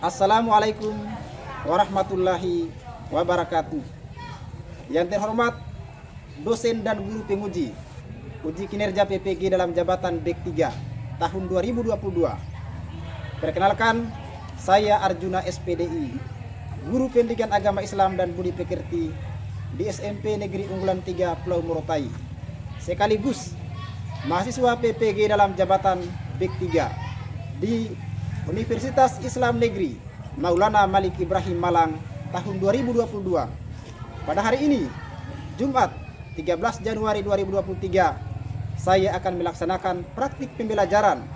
Assalamualaikum warahmatullahi wabarakatuh. Yang terhormat dosen dan guru penguji uji kinerja PPG dalam jabatan Dek 3 tahun 2022. Perkenalkan, saya Arjuna SPDI, guru pendidikan agama Islam dan budi pekerti di SMP Negeri Unggulan 3 Pulau Morotai, sekaligus mahasiswa PPG dalam jabatan Dek 3 di Universitas Islam Negeri Maulana Malik Ibrahim Malang tahun 2022. Pada hari ini, Jumat 13 Januari 2023, saya akan melaksanakan praktik pembelajaran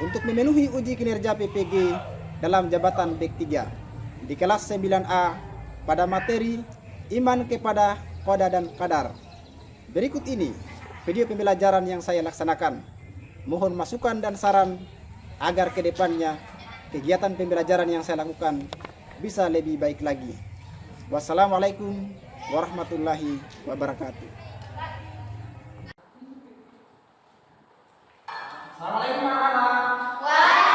untuk memenuhi uji kinerja PPG dalam jabatan Dek 3 di kelas 9A pada materi iman kepada qada dan qadar. Berikut ini video pembelajaran yang saya laksanakan. Mohon masukan dan saran agar ke depannya kegiatan pembelajaran yang saya lakukan bisa lebih baik lagi. Wassalamualaikum warahmatullahi wabarakatuh. Assalamualaikum warahmatullahi wabarakatuh.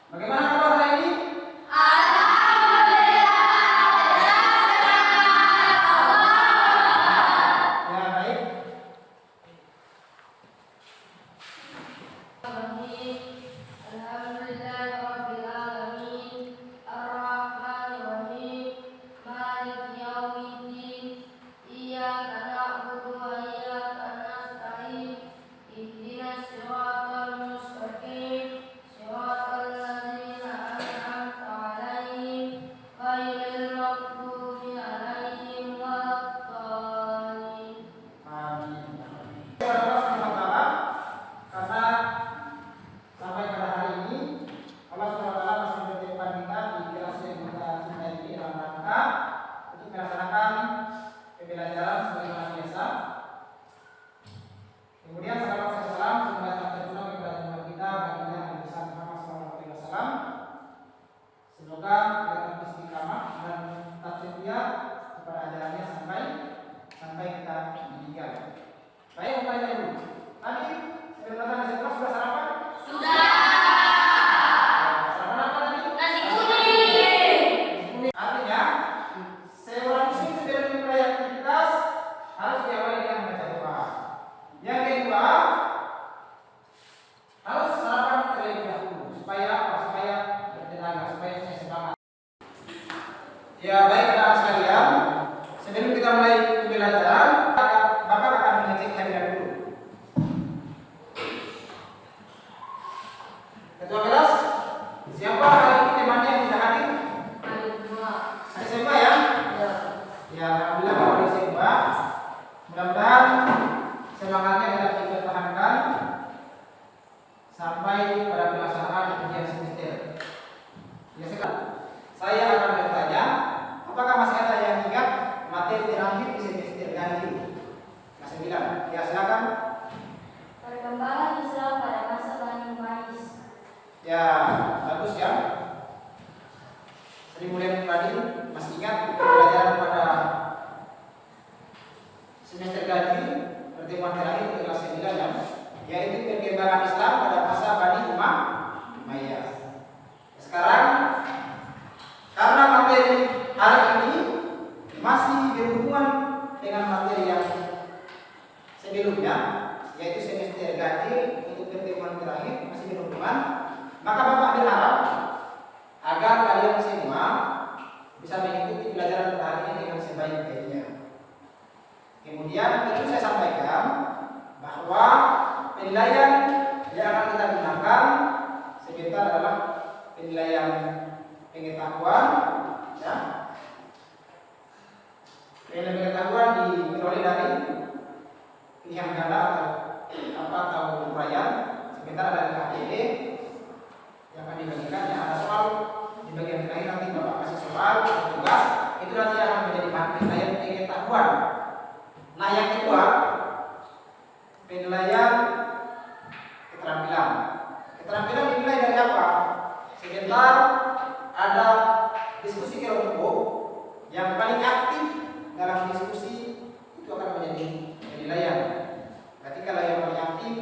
Bagaimana kabar hari ini? Semoga kita istiqamah dan tetap setia kepada ajarannya sampai kita meninggal. Baik, mulai dulu. Tadi sebelum datang di sekolah sudah sarapan? Sudah. Sarapan apa tadi? Nasi kuning. Artinya, seorang muslim sebelum memulai aktivitas harus diawali dengan membaca doa. Yang kedua, harus sarapan terlebih dahulu supaya bertenaga, supaya saya semangat. Ya baik anak sekalian, sebelum kita mulai pembelajaran, Bapak akan mengecek hadiah dulu. Ketua kelas, siapa hari ini temannya yang tidak hadir? Ada semua ya? Ya, alhamdulillah kalau ada semua. Mudah-mudahan semangatnya dapat dipertahankan sampai pada pelaksanaan ujian semester. Ya sekarang saya akan bertanya, apakah masih ada yang ingat materi terakhir di semester ganjil kelas 9? Ya silakan. Perkembangan Islam pada masa Bani Umayyah. Ya bagus ya. Sri Mulyani Fadil masih ingat pelajaran pada semester ganjil pertemuan terakhir di kelas 9 ya, yaitu perkembangan Islam pada masa Bani Umayyah. Sekarang karena materi hari ini masih berhubungan dengan materi yang sebelumnya, yaitu semester ganjil untuk pertemuan terakhir masih berhubungan, maka Bapak berharap agar kalian semua bisa mengikuti pelajaran pada hari ini dengan sebaik-baiknya. Kemudian tentu saya sampaikan bahwa penilaian yang akan kita gunakan sebentar adalah penilaian pengetahuan ya. Penilaian pengetahuan diperoleh dari pilihan ganda atau uraian. Sebentar ada KTD yang akan dibagikan ya, ada soal di bagian terakhir, nanti Bapak kasih soal tugas itu nanti akan menjadi penilaian pengetahuan. Nah yang kedua, penilaian keterampilan. Keterampilan dinilai dari apa? Sebentar ada diskusi kelompok, yang paling aktif dalam diskusi itu akan menjadi penilaian. Ketika yang paling aktif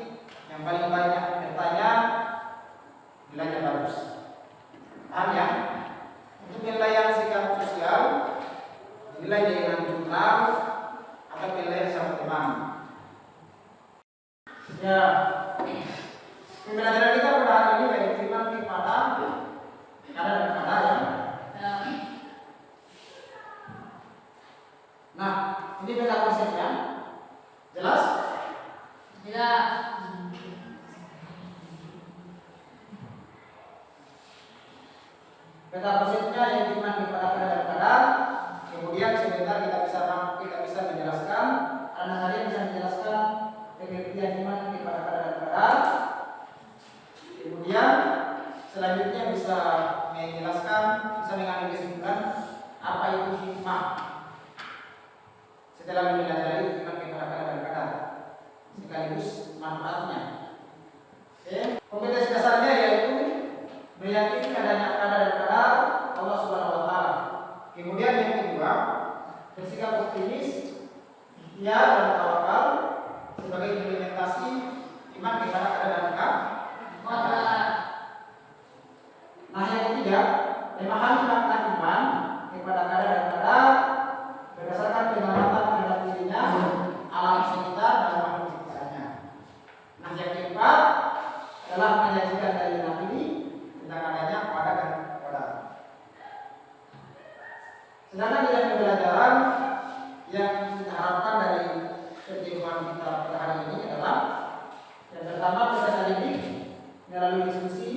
Paham ya? Untuk penilaian sikap sosial dinilai dengan jurnal atau penilaian sama teman. Ya, pembelajaran kita pada hari ini yaitu iman kepada kada dan kada ya. Nah, ini beda konsepnya. Jelas? Jelas. Beda konsepnya yaitu iman kepada kada dan kada. Kemudian sebentar kita bisa menjelaskan. Anak hari bisa menjelaskan pengertian iman kepada kada dan kada. Kemudian selanjutnya bisa menjelaskan, bisa mengambil kesimpulan apa itu hikmah setelah mempelajari iman kepada kada dan kada sekaligus manfaatnya. Oke. Kompetensi dasarnya yaitu meyakini adanya kada dan kada Allah Subhanahu wa taala. Kemudian yang kedua, bersikap optimis, ikhtiar dan tawakal sebagai implementasi iman kepada kada dan kada. Nah, yang ketiga, memahami makna iman kepada kada dan kada berdasarkan pengamatan terhadap dirinya, alam sekitar dan makhluk ciptaannya. Nah, yang keempat adalah menyajikan dari Nabi tentang adanya kada dan kada. Sedangkan dalam pembelajaran yang kita harapkan dari pertemuan kita pada hari ini adalah yang pertama, peserta didik melalui diskusi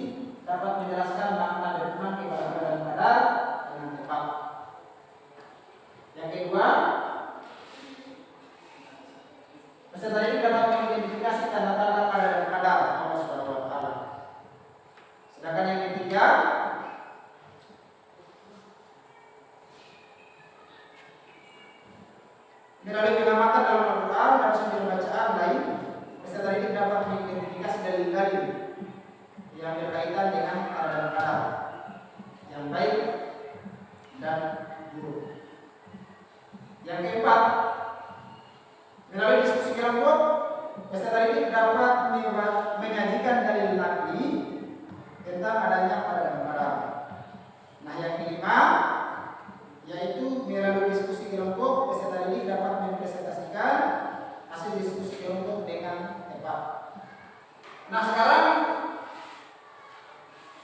dapat menjelaskan makna dari iman kepada kada dan kada dengan tepat. Yang kedua, peserta didik dapat mengidentifikasi tanda-tanda kada dan kada Allah Subhanahu wa taala. Sedangkan yang ketiga, melalui pengamatan dalam Al-Quran dan sumber bacaan lain, peserta didik dapat mengidentifikasi dalil-dalil yang berkaitan dengan kada dan kada yang baik dan buruk. Yang keempat, melalui diskusi kelompok, peserta didik dapat menyajikan dalil nakli tentang adanya kada dan kada. Nah, yang kelima, yaitu melalui diskusi kelompok, peserta didik dapat mempresentasikan hasil diskusi kelompok dengan tepat. Nah, sekarang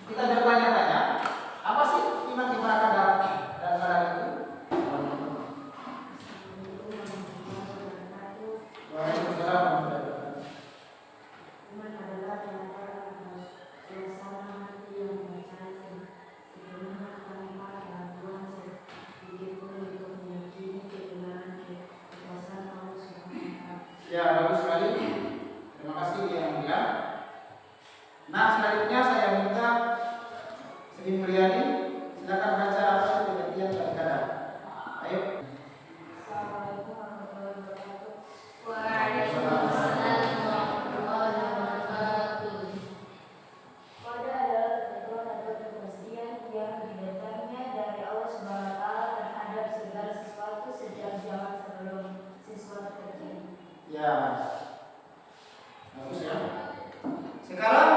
kita bertanya-tanya, apa sih iman kepada kada dan kada itu? Waalaikumsalam warahmatullahi wabarakatuh. Iman adalah pengajaran suasana hati yang bercahaya, sebenarnya tanpa gangguan sedikit pun untuk meyakini kebenaran kekuasaan Allah Subhanahu wa taala. Ya, bagus sekali. Terima kasih yang mulia. Nah, selanjutnya saya minta Sri Mulyani, silakan baca apa itu pengertian dari kada. Ayo. Assalamualaikum warahmatullahi wabarakatuh. Waalaikumsalam warahmatullahi wabarakatuh. Kada adalah ketentuan atau kepastian yang didatangnya dari Allah Subhanahu wa taala terhadap segala sesuatu sejak zaman sebelum sesuatu terjadi. Ya. Bagus ya. Sekarang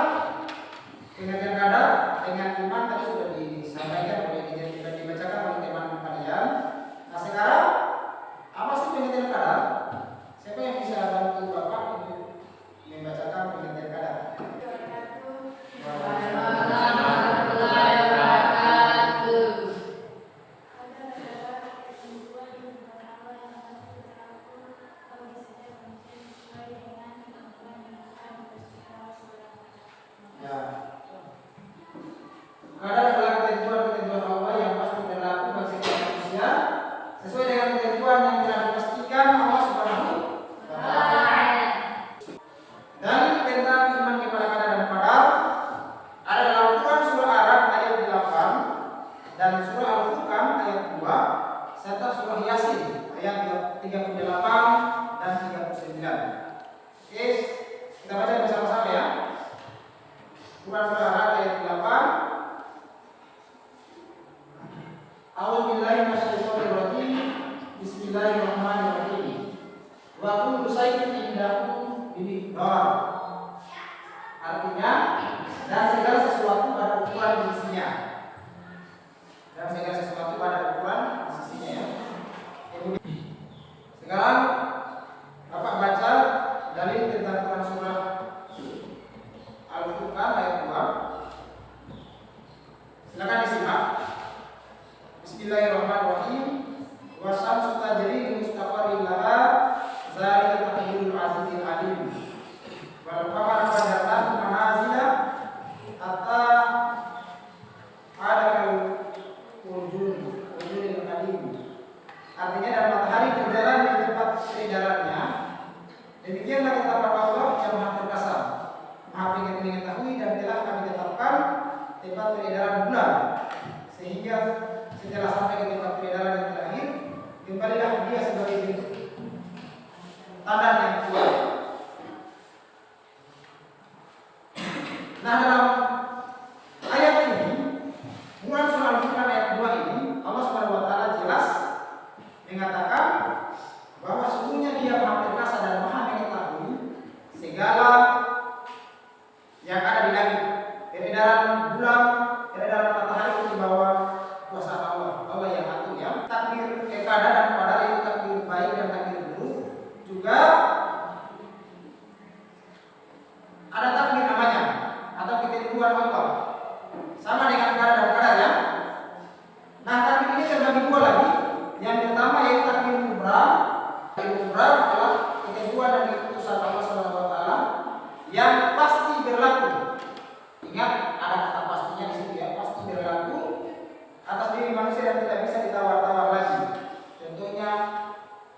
pengertian kada dengan iman tadi sudah disampaikan sudah dibacakan oleh teman kalian. Nah, sekarang apa sih pengertian kada? Siapa yang bisa bantu Bapak untuk membacakan pengertian kada? Warahmatullahi wabarakatuh. Ya. Kada adalah ketentuan-ketentuan Allah yang pasti berlaku bagi setiap manusia sesuai dengan ketentuan yang telah dipastikan Allah Subhanahu wa taala. Dalil tentang iman kepada kada dan kada ada dalam Quran surah Ar-Ra'd ayat 8 dan surah Al-Furqan ayat 2 serta surah Yasin ayat 38 dan 39. Oke, kita baca bersama-sama ya. Quran surah Ar-Ra'd ayat 8. A'udzubillahi minasyaitonir rajim. Bismillahirrahmanirrahim. Wa kullu syai'in indahu bimiqdar. Artinya, dan segala sesuatu pada ukuran isinya. tempat peredaran bulan, sehingga setelah sampai ke tempat peredaran yang terakhir, kembalilah dia sebagai bentuk tanda yang kuat. Nah, dalam ayat ini, bulan surah Al-Furqan ayat 2 ini, Allah Subhanahu wa taala jelas mengatakan bahwa sesungguhnya Dia Maha Perkasa dan Maha mengetahui segala yang ada di langit. Peredaran bulan, peredaran matahari itu di bawah kuasa Allah. Allah yang atur ya. Takdir qada dan qadar itu takdir baik dan takdir buruk. Juga ada takdir namanya atau ketentuan Allah. Sama dengan qada dan qadar ya. Nah, takdir ini terbagi dua lagi. Yang pertama yaitu takdir mubrah. Takdir mubrah adalah ketentuan dan keputusan Allah Subhanahu wa taala yang pasti berlaku. Ingat, ada kata pastinya di situ ya, pasti berlaku atas diri manusia dan tidak bisa ditawar-tawar lagi. Contohnya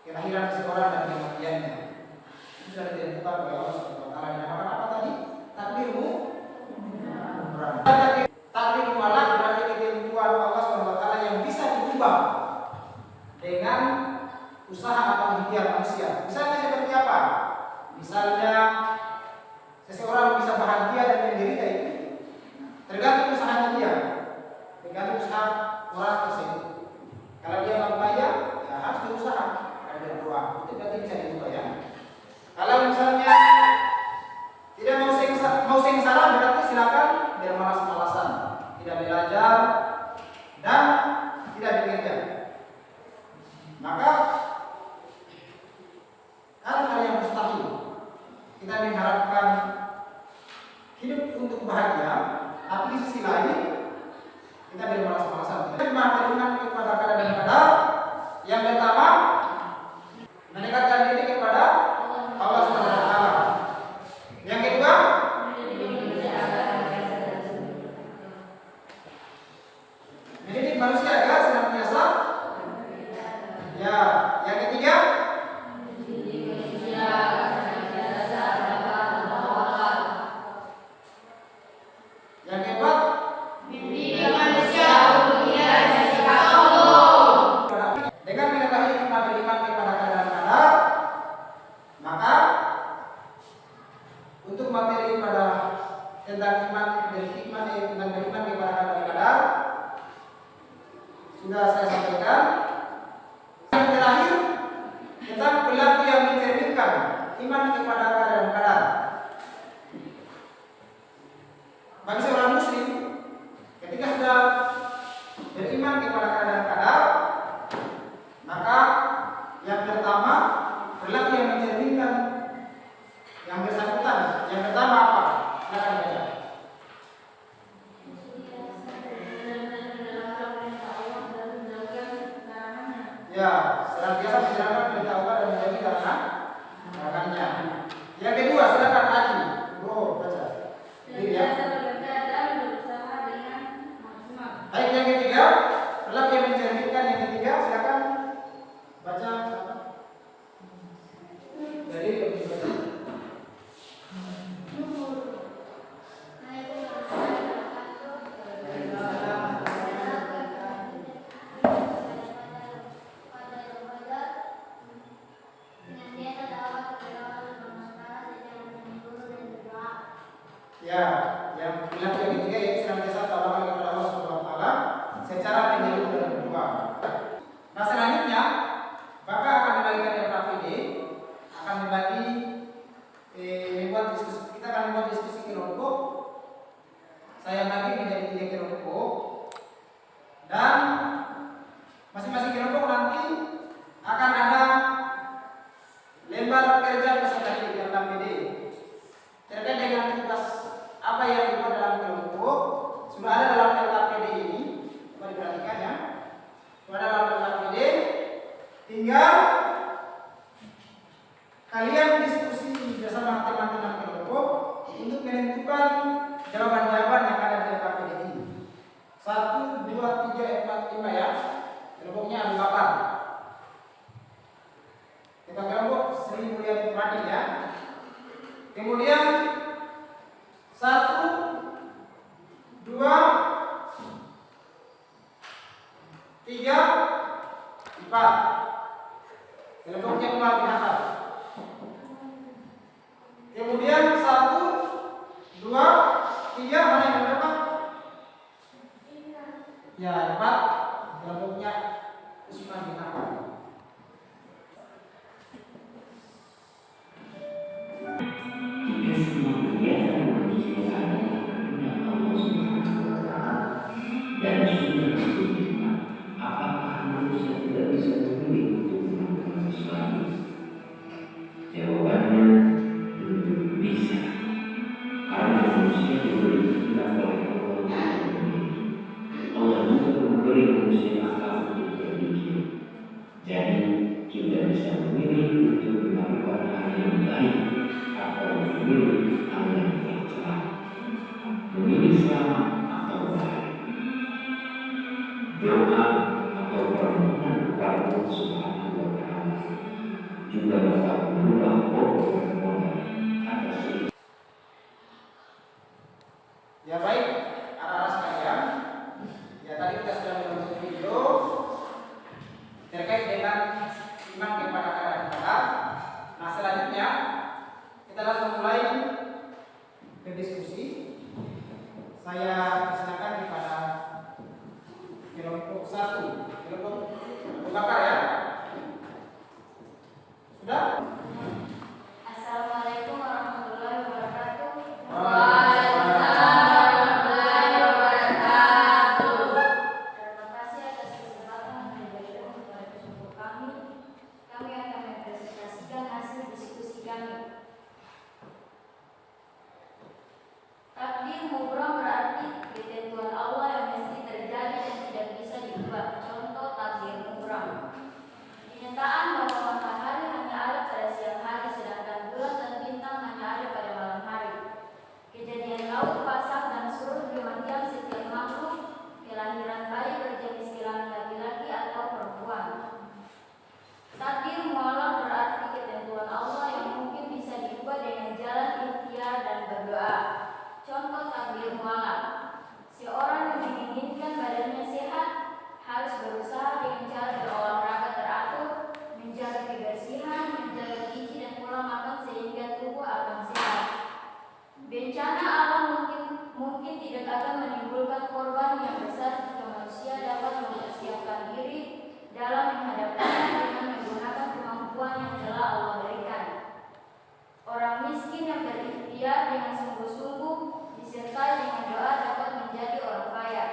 kelahiran seseorang dan kematiannya. Itu sudah ditentukan oleh Allah Subhanahu wa taala. Dinamakan apa tadi? Takdirmu mubrah. Takdir muallaq berarti ketentuan Allah Subhanahu wa taala yang bisa diubah dengan usaha atau ikhtiar manusia. Misalnya seperti apa? Misalnya seseorang bisa bahagia dan menderita itu tergantung usahanya dia, tergantung usaha orang tersebut. Kalau dia mau kaya, ya harus berusaha dan berdoa. Itu berarti bisa diubah ya. Kalau misalnya tidak mau sengsara, berarti silakan bermalas-malasan, tidak belajar dan tidak bekerja. Maka kan hal yang mustahil. Kita mengharapkan hidup untuk bahagia, tapi di sisi lain kita bermalas-malasan. Kita beriman kepada qada dan qadar. Yang pertama, mendekatkan diri kepada Allah Subhanahu wa taala. Yang kedua, mendidik manusia agar senantiasa ya. Yang ketiga, yang keempat, dengan mengetahui kita beriman kepada qada dan qadar, maka untuk materi pada tentang iman tentang beriman kepada qada dan qadar sudah saya sampaikan. Yang terakhir tentang perilaku yang mencerminkan iman kepada qada dan qadar. Bagi seorang muslim, ketika sudah beriman kepada qada dan qadar, maka yang pertama perilaku yang mencerminkan yang bersangkutan. Yang pertama apa? Silakan baca. Ya, senantiasa menjalankan perintah Allah dan menjauhi larangannya. Yang kedua, silakan Adi. Bro, baca. Ya. Baik, yang ketiga, perilaku yang mencerminkan. Yang ketiga, silakan baca. Dari baca. Ya, yang perilaku yang ketiga yaitu senantiasa tawakal kepada Allah Subhanahu wa taala secara menyeluruh dan berdoa. Nah, selanjutnya Bapak akan membagikan RKPD, akan membuat diskusi. Kita akan membuat diskusi kelompok. Saya bagi menjadi 3 kelompok dan masing-masing kelompok nanti akan ada lembar kerja peserta didik RKPD terkait dengan tugas apa yang dibuat dalam kelompok. Sudah ada dalam LKPD ini, coba diperhatikan ya. Sudah ada dalam LKPD, tinggal kalian diskusi bersama teman-teman kelompok untuk menentukan jawaban-jawaban yang ada di LKPD ini. 1, 2, 3, 4, 5 ya. Kelompoknya Abu Bakar. Kita kelompok Sri Mulyani Pradil ya. Kemudian 1, 2, 4. Kelompoknya kembali dihafal. Kemudian 1, 2, 3, mana yang berapa? Ya, 4. Kelompoknya Usman bin Affan. Jika semua kegiatan manusia adalah kehendak Allah Subhanahu wa Ta'ala dan sudah ditentukan, apakah manusia tidak bisa memilih untuk melakukan sesuatu? Jawabannya tentu bisa, karena manusia diberi kehendak oleh Allah untuk memilih. Allah juga memberi manusia akal untuk berpikir, jadi kita bisa memilih untuk melakukan hal yang baik atau memilih hal yang tercela, memilih selamat atau bahaya. Doa atau permohonan kepada Allah Subhanahu wa Ta'ala juga dapat merubah permohonan atas itu. Ya baik, anak-anak sekalian. Ya tadi kita sudah menonton video terkait dengan iman kepada kadar kadar. Nah selanjutnya kita langsung mulai berdiskusi. Saya persilakan kepada kelompok 1, kelompok Abu Bakar ya. Sudah? Assalamualaikum warahmatullahi wabarakatuh. Waalaikumsalam warahmatullahi wabarakatuh. Terima kasih atas kesempatan yang diberikan kepada kelompok kami. Kami akan mempresentasikan hasil diskusi kami. Takdir mubram berarti ketentuan Allah yang mesti terjadi dan tidak bisa diubah. Contoh takdir mubram. Kenyataan bahwa matahari hanya ada pada siang hari, sedangkan bulan dan bintang hanya ada pada malam hari. Kejadian laut pasang dan surut diam-diam setiap makhluk, kelahiran bayi berjenis kelamin laki-laki atau perempuan. Takdir mualam berarti ketentuan Allah yang mungkin bisa diubah dengan jalan ikhtiar dan berdoa. Contoh takdir mualam. Seorang yang menginginkan badannya sehat harus berusaha dengan cara berolahraga teratur, menjaga kebersihan, menjaga gizi dan pola makan sehingga tubuh akan sehat. Bencana alam mungkin tidak akan menimbulkan korban yang besar jika manusia dapat mempersiapkan diri dalam menghadapinya dengan menggunakan kemampuan yang telah Allah berikan. Orang miskin yang berikhtiar dengan sungguh-sungguh disertai dengan doa dapat menjadi orang kaya.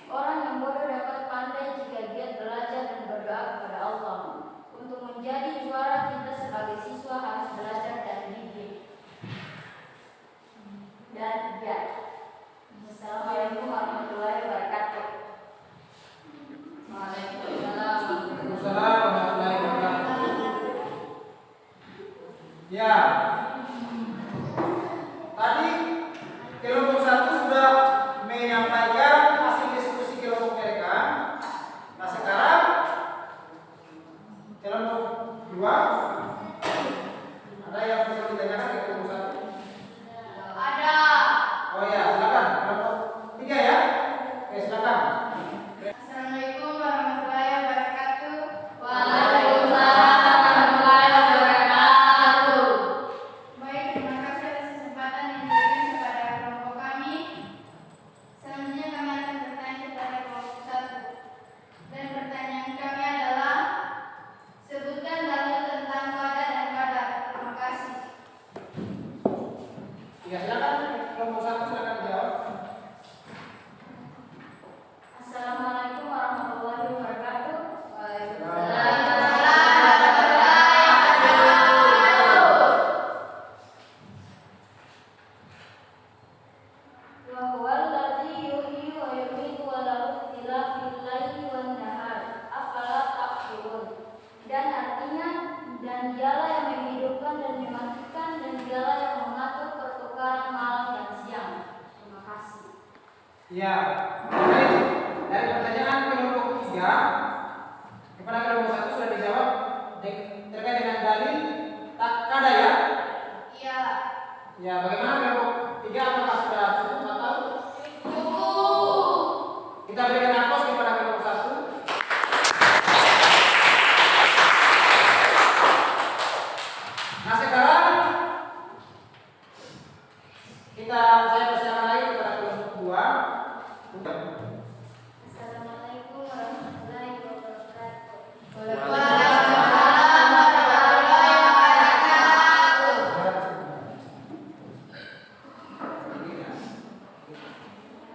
Orang yang bodoh dapat pandai jika giat belajar dan berdoa kepada Allah. Untuk menjadi juara, kita sebagai siswa harus belajar dan gigih dan giat. Assalamualaikum warahmatullahi wabarakatuh. Waalaikumsalam. Waalaikumsalam warahmatullahi wabarakatuh. Ya. Tadi kelompok 1 sudah menyampaikan hasil diskusi kelompok mereka. Nah sekarang kelompok 2 ada yang perlu ditanyakan ke kelompok 1? Ada. Oh ya, silakan kelompok 3 ya. Oke, silakan. Assalamualaikum warahmatullahi wabarakatuh. Waalaikumsalam warahmatullahi wabarakatuh. Baik, terima kasih atas kesempatan yang diberikan kepada kelompok kami. Selanjutnya kami akan bertanya kepada kelompok 1. Dan pertanyaan kami adalah, sebutkan dalil tentang qada dan qadar. Terima kasih. Ya, silakan kelompok 1 silakan jawab. Assalamualaikum warahmatullahi wabarakatuh. Wa huwal ladzi yuhyi wa yumiitu wa lahu ikhtilafil laili wan nahar. Afala taqilun. Dan artinya, dan dialah yang menghidupkan dan mematikan, dan dialah yang mengatur pertukaran malam dan siang. Terima kasih. Ya. Baik. Dari pertanyaan kelompok 3 kepada kelompok 1 sudah dijawab terkait dengan dalil tak kada ya. Iya. Ya, bagaimana kelompok 3 apakah sudah cukup atau Cukup. kita berikan aplaus kepada kelompok 1? Assalamualaikum warahmatullahi wabarakatuh. Terima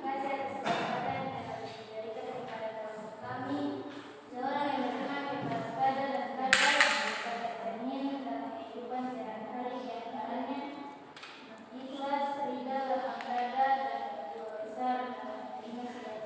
kasih atas kesempatan yang telah diberikan kepada kami. Seorang yang beriman berwaspada dan belajar daripada cermin dalam kehidupan sehari-hari di antaranya ikhlas, ridha, lapang dada, dan berdoa besar dalam menerima segala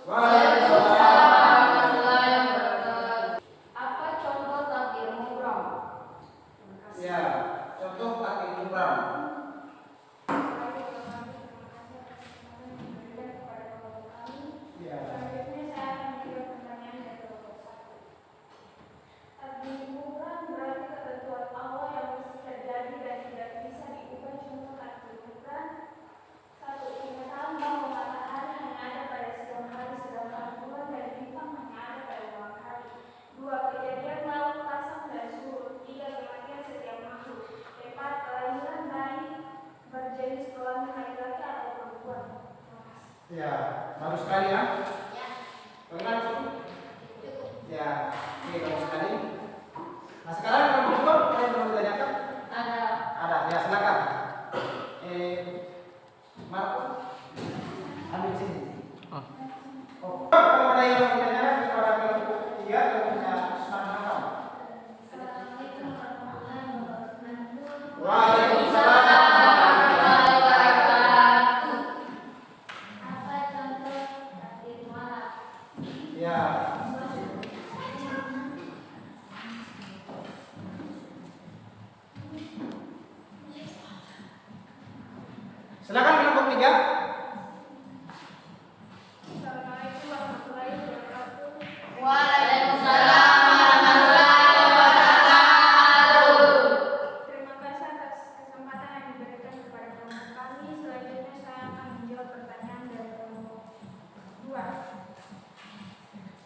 Apa contoh takdir mubram? Ya, contoh takdir mubram. Ya. Selanjutnya saya akan menjawab pertanyaan dari kelompok 1. Takdir mubram berarti ketentuan Allah yang mesti terjadi dan tidak bisa diubah. Contoh takdir mubram: 1. Kenyataan bahwa matahari hanya ada pada siang hari, sedangkan bulan dan bintang hanya ada pada malam hari. 2. Kejadian laut pasang dan surut. 3. Kematian setiap makhluk. 4. Kelahiran bayi berjenis kelamin laki-laki atau perempuan. Terima kasih. Ya, bagus sekali ya. Bagaimana cukup? Ya, oke, bagus sekali. Nah sekarang yang kedua, kalian mau ditanyakan? Ada. Ya silakan. Marco, ambil sini. Oh, kalau ada yang mau ditanyakan kepada kelompok 3, kelompoknya Usman Hafal. Assalamualaikum warahmatullahi wabarakatuh. Waalaikumsalam. Apa contoh takdir mualaf? Ya. Silakan kelompok 3. Assalamualaikum warahmatullahi wabarakatuh. Terima kasih atas kesempatan yang diberikan kepada kelompok kami. Selanjutnya saya akan menjawab pertanyaan dari kelompok 2.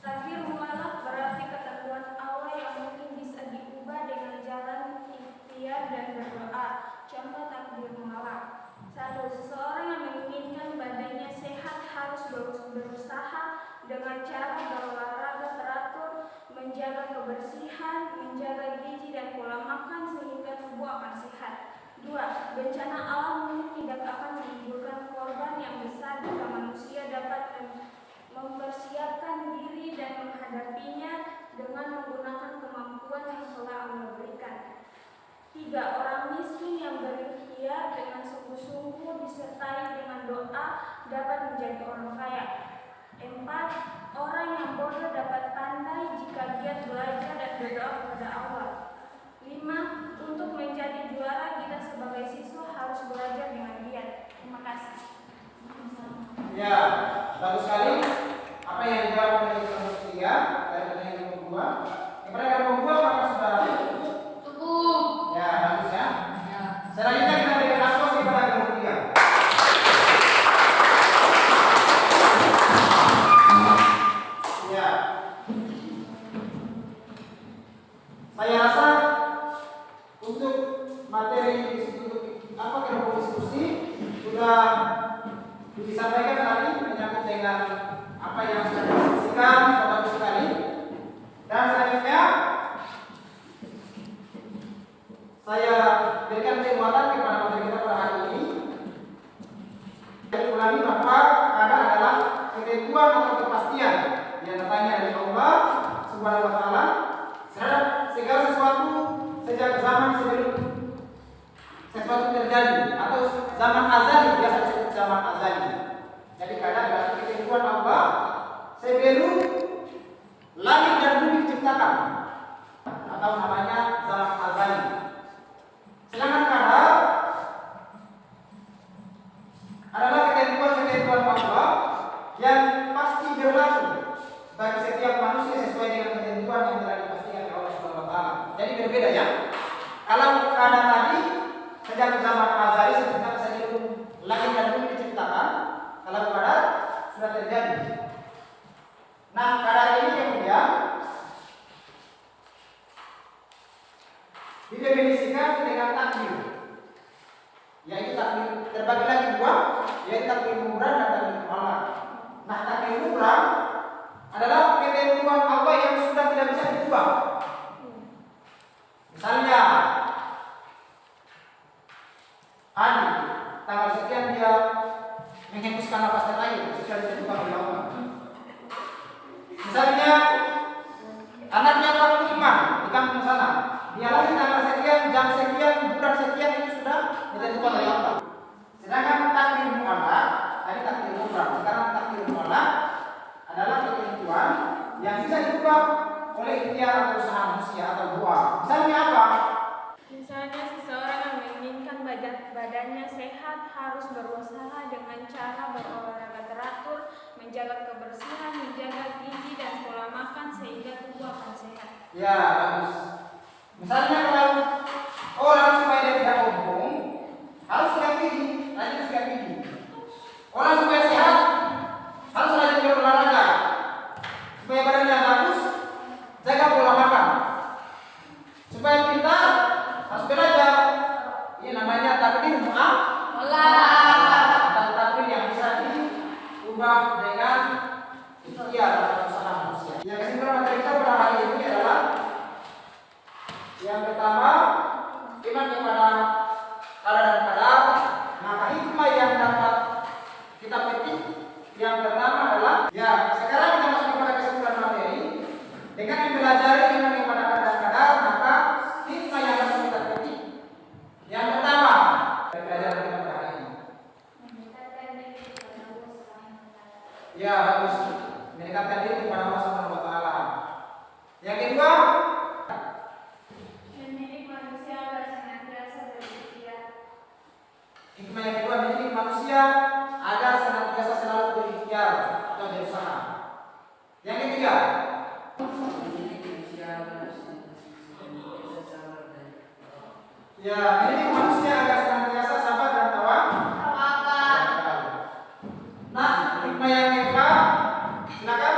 Takdir mualaf berarti ketentuan Allah yang mungkin bisa diubah dengan jalan ikhtiar dan berdoa. Contoh takdir mualaf: 1. Seseorang yang menginginkan badannya sehat harus berusaha dengan cara berolahraga teratur, menjaga kebersihan, menjaga gizi dan pola makan sehingga tubuh akan sehat. 2. Bencana alam mungkin tidak akan menimbulkan korban yang besar jika manusia dapat mempersiapkan diri dan menghadapinya dengan menggunakan kemampuan yang telah Allah berikan. 3. Orang miskin yang berikhtiar dengan sungguh-sungguh disertai dengan doa dapat menjadi orang kaya. 4. Orang yang bodoh dapat pandai jika giat belajar dan berdoa kepada Allah. 5. Untuk menjadi juara kita sebagai siswa harus belajar dengan giat. Terima kasih. Ya, bagus sekali. Apa yang dijawab oleh kelompok 3 dari pertanyaan kelompok 2? Kepada kelompok 2 maka sudah Cukup. ya, bagus ya. Selanjutnya kita berikan aplaus kepada kelompok 3. Ya. Saya rasa untuk materi untuk kelompok diskusi sudah disampaikan tadi menyangkut dengan apa yang sudah didiskusikan, bagus sekali. Dan selanjutnya saya berikan penguatan kepada materi kita pada hari ini. Saya ulangi bahwa ada adalah ketentuan atau kepastian yang datangnya dari Allah Subhanahu wa taala terhadap segala sesuatu sejak zaman sebelum sesuatu terjadi atau zaman azali, biasa disebut zaman azali. Jadi kadang adalah ketentuan Allah sebelum langit dan bumi diciptakan atau namanya zaman azali. Sedangkan kadang adalah ketentuan-ketentuan Allah yang pasti berlaku bagi setiap manusia sesuai dengan ketentuan yang telah dipastikan oleh Allah Subhanahu wa taala. Jadi berbeda ya. Kalau ada tadi sejak zaman azali sejak sebelum langit dan bumi diciptakan, kalau pada sudah terjadi. Nah, kadang ini kemudian didefinisikan dengan takdir, yaitu takdir terbagi lagi dua, yaitu takdir mubram dan takdir mualaf. Nah, takdir mubram adalah ketentuan Allah yang sudah tidak bisa diubah. Misalnya, Adi tanggal sekian dia menghembuskan nafas terakhir sesuai ditentukan oleh Allah. Misalnya, anaknya Pak Iman di kampung sana, dia lahir tanggal sekian, jam sekian, bulan sekian, itu sudah ditentukan oleh Allah. Sedangkan takdir mualaf, tadi takdir mubram, sekarang takdir mualaf berikhtiar atau usaha manusia atau doa. Misalnya apa? Misalnya seseorang yang menginginkan badannya sehat harus berusaha dengan cara berolahraga teratur, menjaga kebersihan, menjaga gizi dan pola makan sehingga tubuh akan sehat. Ya, bagus. Misalnya kalau orang supaya dia tidak ombong harus sikat gigi, rajin sikat gigi. Orang supaya sehat harus rajin berolahraga. Supaya badannya bagus, jaga pola makan. Supaya pintar harus belajar. Ini namanya takdir atau takdir yang bisa diubah dengan ikhtiar atau usaha manusia. Yang kesimpulan materi kita pada hari ini adalah yang pertama, iman kepada qadar dan qadar, maka hikmah yang dapat kita petik. Yang pertama adalah, ya sekarang kita masuk kepada kesimpulan materi. Dengan mempelajari iman kepada qadar dan qadar, maka hikmah yang dapat kita petik. Yang pertama, pelajaran kita pada hari ini. Ya bagus, mendekatkan diri kepada Allah Subhanahu Wa Taala. Yang kedua, Mendidik manusia agar senantiasa berikhtiar. hikmah yang kedua, mendidik manusia agar senantiasa selalu berikhtiar atau berusaha. Yang ketiga, ya mendidik manusia agar senantiasa sabar dan tawakal. Nah, hikmah yang keempat, silakan.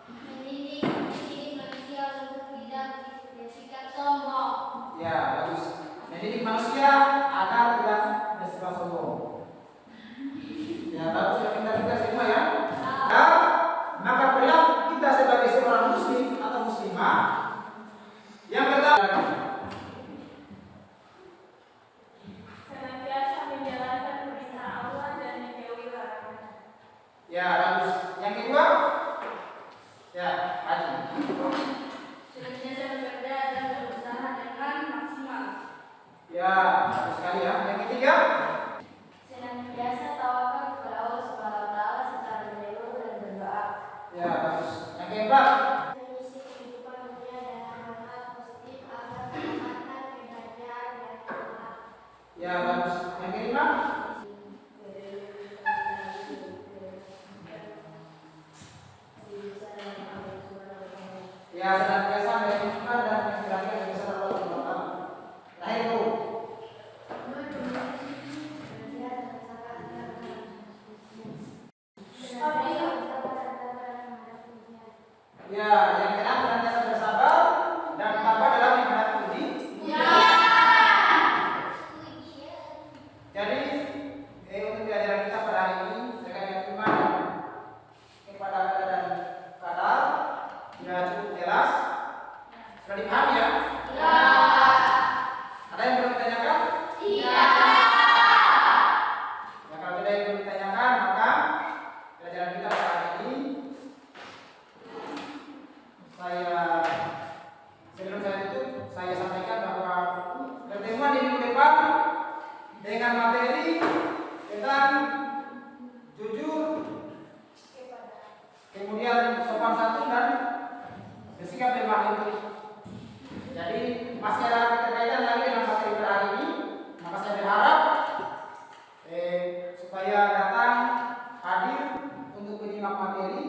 Mendidik manusia untuk tidak bersikap sombong. Ya bagus, mendidik manusia agar tidak bersikap sombong. Ya bagus, yang kita semua ya. Ya, maka perilaku kita sebagai seorang muslim atau muslimah yang pertama, Senantiasa menjalankan perintah Allah dan menjauhi larangan. ya bagus. Yang kedua, ya Haji. Senantiasa bekerja dan berusaha dengan maksimal. Ya bagus sekali ya. Yang ketiga, Senantiasa tawakal kepada Allah Subhanahu Wa Taala secara menyeluruh dan berdoa. ya bagus. Yang keempat, Mengisi kehidupan dunia dengan hal positif agar mendapatkan kebahagiaan dan kemenangan. ya bagus. Yang kelima, ya senantiasa menginginkan dan menginginkan kebesaran Allah Subhanahu Wa Taala. Terakhir Bu. Ya, yang keenam senantiasa bersabar dan tabah dalam menghadapi ujian. Jadi, untuk pelajaran kita pada hari ini terkait dengan iman kepada qadar dan qadar, ya cukup jelas. Sudah dipahami ya? Ada yang perlu ditanyakan? Ya, kalau tidak yang perlu ditanyakan, maka pelajaran kita pada hari ini sebelum saya tutup, saya sampaikan bahwa pertemuan di minggu depan dengan materi tentang jujur, kemudian sopan santun dan bersikap lemah lembut. Jadi masih ada keterkaitan lagi dengan materi pada hari ini, maka saya berharap supaya datang hadir untuk menyimak materi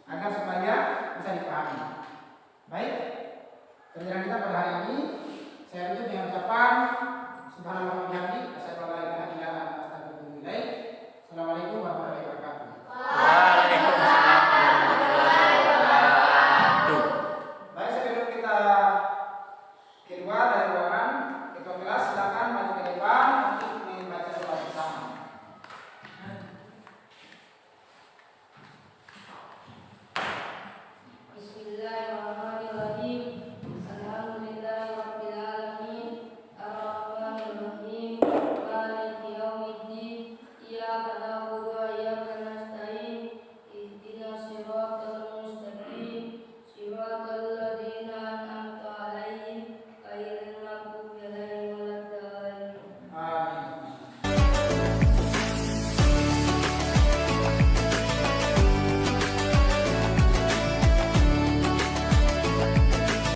agar supaya bisa dipahami. Baik, pelajaran kita pada hari ini saya tutup dengan ucapan subhanallah wa bihamdihi asyhadu an la ilaha illa anta astaghfiruka wa atubu ilaik. Assalamualaikum